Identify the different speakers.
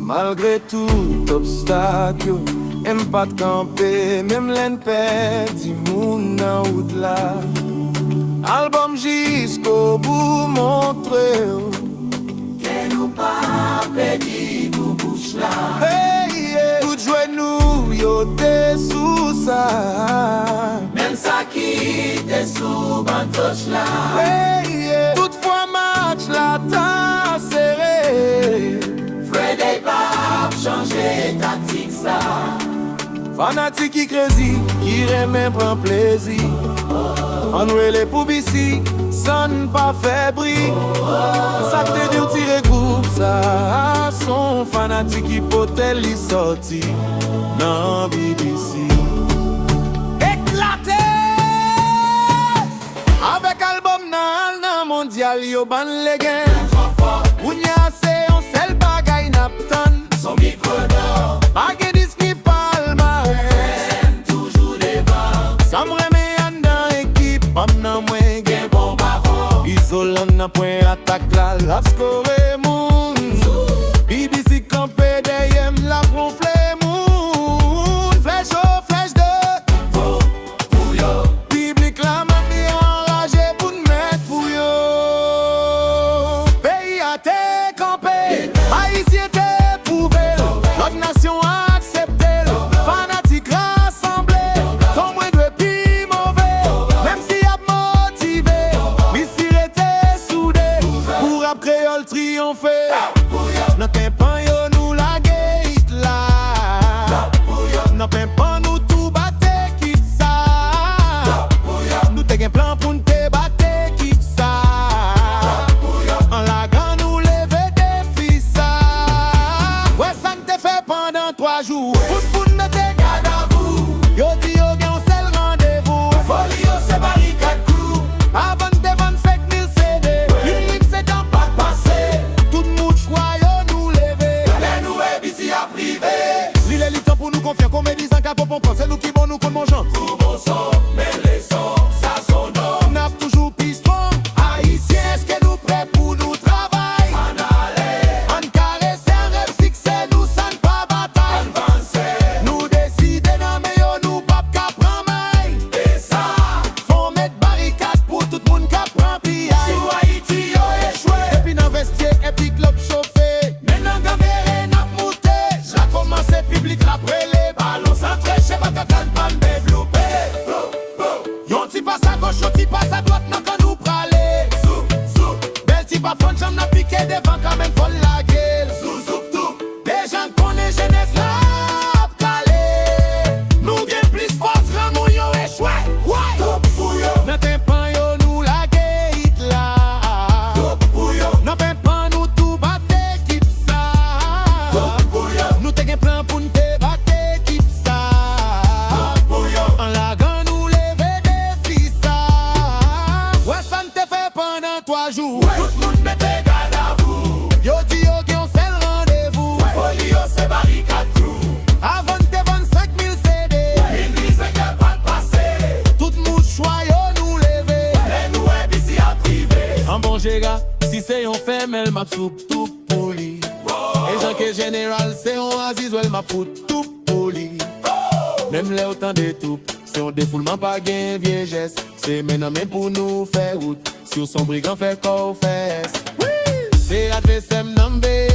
Speaker 1: Malgré tout obstacle, aime pas de camper, même l'en perdu moun nan route là. Album jusqu'au bout montre
Speaker 2: que nous pas perdu pour bouche là.
Speaker 1: Hey, yeah. Tout jouer nous yo te sous ça.
Speaker 2: Même ça qui te sous bantoche là.
Speaker 1: Hey, yeah. Toutefois match la ta serré.
Speaker 2: Fred et Pap changer tactique ça.
Speaker 1: Fanatique qui crazy, qui remet prend plaisir. On les pour ici, ça ne pas fait bris. Ça te dit tirer groupe ça. Son fanatique qui potel li sorti. Non BBC. Éclaté. Avec album nan mondial yo ban les gains. Kounya c'est on sel bagay naptan.
Speaker 2: Son micro d'or.
Speaker 1: Bagay disque palmarès.
Speaker 2: Toujours devant.
Speaker 1: Ça me remet en dans équipe. Pam nan mwen gen
Speaker 2: bon bavon.
Speaker 1: Isolant nan point attaque la. La score moun. BBC campé derrière la ronfle moun. Flèche au flèche de.
Speaker 2: Faux pour yo.
Speaker 1: Public la m'a mis enragé pour nous mettre pour yo. Pays a été campé, Haïtien t'est prouvé. Notre nation a accepté. Fanatique rassemblé, ton moins de plus mauvais. Même si a motivé, Missy était soudé. Pour après créole triompher. N'a pas yo nous la gate là. N'a pas nous tout battre quitte ça. Nous t'ai un plan pour nous te battre quitte ça. En la grande nous lever défi ça. Ouais ça ne te fait pendant 3 jours. Pour nous te garde à vous. Yo dit yo gen on seul rendez-vous.
Speaker 2: Folie yo c'est barricade crew.
Speaker 1: Avant de vendre fake 1000 CD. Une ligne c'est dans pas
Speaker 2: Passé.
Speaker 1: tout le monde choix yo nous lever.
Speaker 2: Les nous ABC à privé.
Speaker 1: L'île est temps pour nous confier comme ils disent en cap pour c'est nous qui bon nous comme mon genre.
Speaker 2: Tout bon son, mais les sons, ça sonne.
Speaker 1: On a toujours piston. Haïtien, est-ce que nous prêts pour nous travailler?
Speaker 2: En aller,
Speaker 1: En caresse, un rêve succès, nous sans pas bataille.
Speaker 2: avancer.
Speaker 1: Nous décider non mais yo nous pas qu'à prendre maille.
Speaker 2: Et ça,
Speaker 1: Faut mettre barricade pour tout le monde qui prend pillaille.
Speaker 2: sous Haïti yo échoué.
Speaker 1: Et puis dans vestiaire et puis club chauffé.
Speaker 2: Maintenant gamère n'a monté.
Speaker 1: J'ai commencé public après les
Speaker 2: Ballon centré, chez ma cacan pas développé.
Speaker 1: Yon ti passe à gauche, yon ti passe à droite, nan kan nous praler.
Speaker 2: Zou, zou,
Speaker 1: Bel ti pa fon, jam nan piqué devant, quand même faut la gueule.
Speaker 2: zou, zou, tout.
Speaker 1: Des gens connaissent jeunesse là, ap calé. Nous gen plus force, ran nou yo échoué. Ouais.
Speaker 2: Top pour yo,
Speaker 1: Nan ten pan yo nou la gate là.
Speaker 2: top pour yo,
Speaker 1: Nan pen pan nou tout batte kip sa.
Speaker 2: top pour yo,
Speaker 1: Nou te gen plan pou nou te batte kip sa.
Speaker 2: pour yo.
Speaker 1: En la gan nou leve défi sa. Ouais ça ne te fait pendant 3 jours.
Speaker 2: Tout le monde mette garde à vous.
Speaker 1: Yo di yo gen on seul rendez-vous.
Speaker 2: Folie yo c'est barricade crew.
Speaker 1: Avant de 25 000 CD.
Speaker 2: L'église qui pas de passé.
Speaker 1: Tout le monde choix yo nous lever.
Speaker 2: Les nous ABC à privé.
Speaker 1: En bon gars, si c'est yon femme, elle m'a tout poli. Et Jean que général, c'est yon Aziz, elle m'a tout poli. Même les autant de tout, c'est un défoulement pas gain, vieux geste. C'est maintenant même pour nous faire route. Si on son brigand fait corps fesse. C'est adversaire m'nambé.